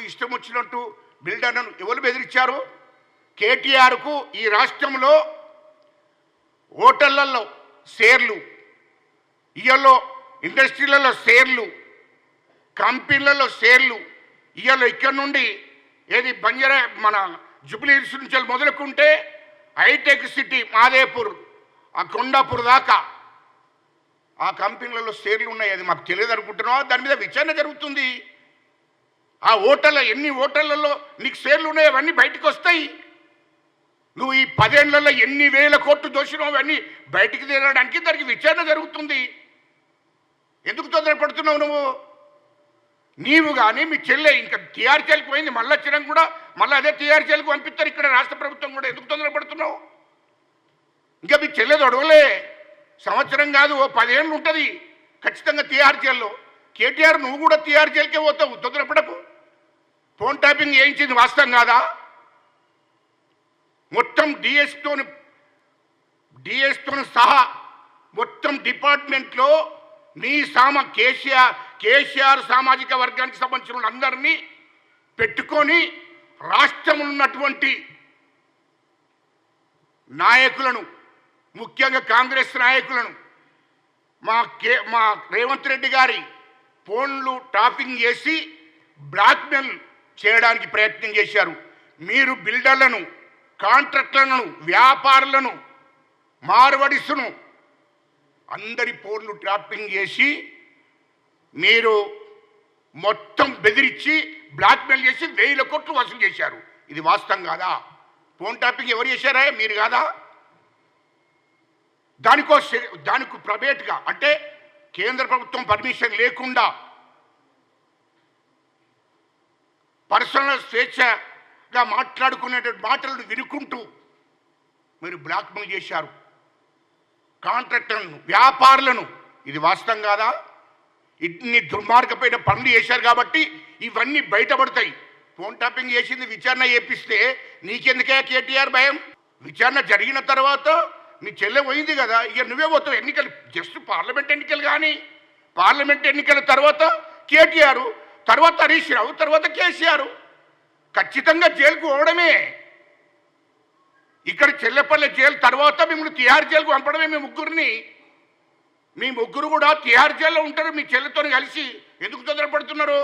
ఇష్టం వచ్చినట్టు బిల్డర్లను ఎవరు బెదిరించారు? కేటీఆర్కు ఈ రాష్ట్రంలో హోటళ్లలో షేర్లు, ఇయ్యలో ఇండస్ట్రీలలో షేర్లు, కంపెనీలలో షేర్లు, ఇయ్యలో ఇక్కడ నుండి ఏది బంజారా మన జూబ్లీ హిల్స్ నుంచి మొదలుకుంటే హైటెక్ సిటీ మాదేపూర్ ఆ కొండాపూర్ దాకా ఆ కంపెనీలలో షేర్లు ఉన్నాయి. అది మాకు తెలియదు అనుకుంటున్నావా? దాని మీద విచారణ జరుగుతుంది. ఆ హోటల్లో ఎన్ని హోటళ్లలో నీకు షేర్లు ఉన్నాయో అవన్నీ బయటకు వస్తాయి. నువ్వు ఈ 10 ఏళ్లలో ఎన్ని వేల కోట్లు దోషినావు అవన్నీ బయటికి తీరడానికి దానికి విచారణ జరుగుతుంది. ఎందుకు తొందరపడుతున్నావు నువ్వు? నీవు కానీ మీ చెల్లె ఇంకా టీఆర్ జైలుకు పోయింది, మళ్ళీ వచ్చినాక కూడా మళ్ళీ అదే టీఆర్ జైలుకు పంపిస్తారు ఇక్కడ రాష్ట్ర ప్రభుత్వం కూడా. ఎందుకు తొందరపడుతున్నావు? ఇంకా మీ చెల్లె తొడవలే, సంవత్సరం కాదు ఓ 10 ఏళ్ళు ఉంటుంది ఖచ్చితంగా టీఆర్ జైల్లో. కేటీఆర్ నువ్వు కూడా టీఆర్ జైలుకే పోతావు, తొందరపడకు. ఫోన్ ట్యాపింగ్ చేయించింది వాస్తవం కాదా? మొత్తం డిఎస్తో సహా మొత్తం డిపార్ట్మెంట్లో నీ కేసీఆర్ సామాజిక వర్గానికి సంబంధించిన వాళ్ళందరినీ పెట్టుకొని రాష్ట్రంలో ఉన్నటువంటి నాయకులను, ముఖ్యంగా కాంగ్రెస్ నాయకులను మా రేవంత్ రెడ్డి గారి ఫోన్లు టాపింగ్ చేసి బ్లాక్మెయిల్ చేయడానికి ప్రయత్నం చేశారు. మీరు బిల్డర్లను, కాంట్రాక్టర్లను, వ్యాపారులను, మార్వడిసును అందరి ఫోన్లు ట్రాపింగ్ చేసి మీరు మొత్తం బెదిరించి బ్లాక్మెయిల్ చేసి 1000 కోట్లు వసూలు చేశారు. ఇది వాస్తవం కాదా? ఫోన్ ట్యాపింగ్ ఎవరు చేశారా? మీరు కాదా? దానికి ప్రైవేట్గా అంటే కేంద్ర ప్రభుత్వం పర్మిషన్ లేకుండా పర్సనల్ స్వేచ్ఛగా మాట్లాడుకునేటువంటి మాటలను వినుకుంటూ మీరు బ్లాక్మెయిల్ చేశారు కాంట్రాక్టర్లను, వ్యాపారులను. ఇది వాస్తవం కాదా? ఇన్ని దుర్మార్గమైన పనులు చేశారు కాబట్టి ఇవన్నీ బయటపడతాయి. ఫోన్ ట్యాపింగ్ చేసింది విచారణ చేపిస్తే నీకెందుకే కేటీఆర్ భయం? విచారణ జరిగిన తర్వాత మీ చెల్లె పోయింది కదా, ఇక నువ్వే పోతావు. ఎన్నికలు జస్ట్ పార్లమెంట్ ఎన్నికలు కానీ, పార్లమెంట్ ఎన్నికల తర్వాత కేటీఆర్, తర్వాత హరీష్ రావు, తర్వాత కేసీఆర్ ఖచ్చితంగా జైలుకు పోవడమే. ఇక్కడ చెల్లెపల్లె జైలు తర్వాత మిమ్మల్ని తిహార్ జైలుకు పంపడమే. మీ ముగ్గురు కూడా తిహార్ జైల్లో ఉంటారు మీ చెల్లెతో కలిసి. ఎందుకు తొందరపడుతున్నారు?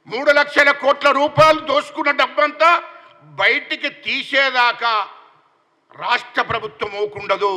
3 లక్షల కోట్ల రూపాయలు దోసుకున్న డబ్బంతా బయటికి తీసేదాకా రాష్ట్ర ప్రభుత్వం ఊకుండదు.